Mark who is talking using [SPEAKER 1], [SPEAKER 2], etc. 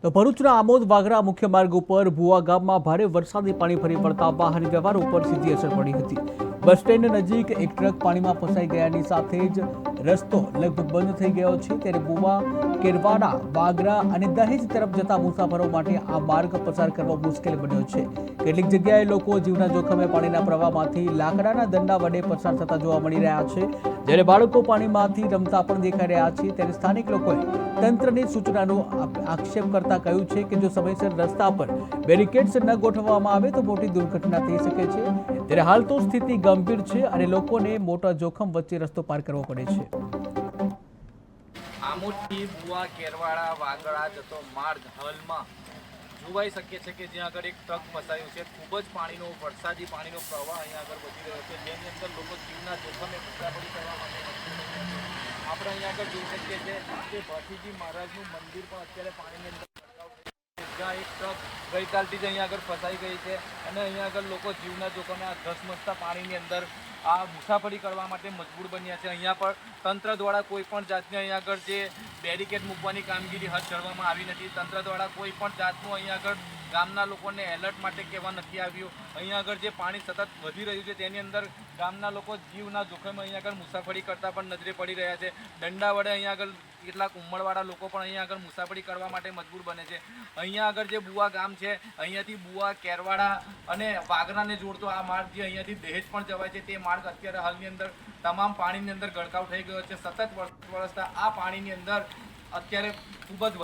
[SPEAKER 1] તો ભરૂચના આમોદ વાગરા મુખ્ય માર્ગ ઉપર ભુવા ગામમાં ભારે વરસાદી પાણી ફરી પડતા વાહન વ્યવહાર ઉપર સીધી અસર પડી હતી। બસ સ્ટેન્ડ નજીક એક ટ્રક પાણીમાં ફસાઈ ગયાની સાથે જ રસ્તો લગભગ બંધ થઈ ગયો છે। ત્યારે ભુવા કેરવાડા વાગરા અને દહેજ તરફ જતા મુસાફરો માટે આ માર્ગ પસાર કરવો મુશ્કેલ બન્યો છે। કેટલીક જગ્યાએ લોકો જીવના જોખમે પાણીના પ્રવાહમાંથી લાકડાના દંડા વડે પસાર થતા જોવા મળી રહ્યા છે, જ્યારે બાળકો પાણીમાંથી રમતા પણ દેખાઈ રહ્યા છે। ત્યારે સ્થાનિક લોકોએ તંત્રની સૂચનાનો આક્ષેપ કરતા કહ્યું છે કે જો સમયસર રસ્તા પર બેરિકેડ્સ ન ગોઠવવામાં આવે તો મોટી દુર્ઘટના થઈ શકે છે। ત્યારે હાલ તો સ્થિતિ ગંભીર છે અને લોકોને મોટા જોખમ વચ્ચે રસ્તો પાર કરવો પડે છે।
[SPEAKER 2] આમોદથી ભુવા કેરવાડા વાગડા જતો માર્ગ હાલમાં જોવાઈ શકે છે કે જ્યાં આગળ એક ટ્રક ફસાયું છે। ખૂબ જ પાણીનો વરસાદી પાણીનો પ્રવાહ અહીંયા આગળ વધી રહ્યો છે, જેની અંદર લોકો જીવના જોખમે મુસાફરી કરવા માટે આપણે અહીંયા આગળ જોઈ શકીએ છીએ કે ભાથીજી મહારાજનું મંદિર પણ અત્યારે પાણીની અંદર જ્યાં એક ટ્રક ગઈકાલથી જ અહીંયા આગળ ફસાઈ ગઈ છે અને અહીંયા આગળ લોકો જીવના જોખમે આ ધસમસતા પાણીની અંદર આ મુસાફરી કરવા માટે મજબૂર બન્યા છે। અહીંયા પર તંત્ર દ્વારા કોઈ પણ જાતની અહીંયા આગળ જે બેરિકેડ મૂકવાની કામગીરી હાથ ધરવામાં આવી નથી। તંત્ર દ્વારા કોઈ પણ જાતનું અહીંયા આગળ ગામના લોકોને એલર્ટ માટે કહેવા નથી આવ્યું। અહીંયા આગળ જે પાણી સતત વધી રહ્યું છે તેની અંદર ગામના લોકો જીવના જોખમે અહીંયા આગળ મુસાફરી કરતા પણ નજરે પડી રહ્યા છે। દંડા વડે અહીંયા આગળ કેટલાક ઉંમરવાળા લોકો પણ અહીંયા આગળ મુસાફરી કરવા માટે મજબૂર બને છે। અહીંયા આગળ જે ભુવા ગામ છે, અહીંયાથી ભુવા કેરવાડા અને વાગરાને જોડતો આ માર્ગ જે અહીંયાથી દહેજ પણ જવાય છે, તે માર્ગ અત્યારે હાલની અંદર તમામ પાણીની અંદર ગરકાવ થઈ ગયો છે। સતત વરસતા આ પાણીની અંદર અત્યારે ખૂબ જ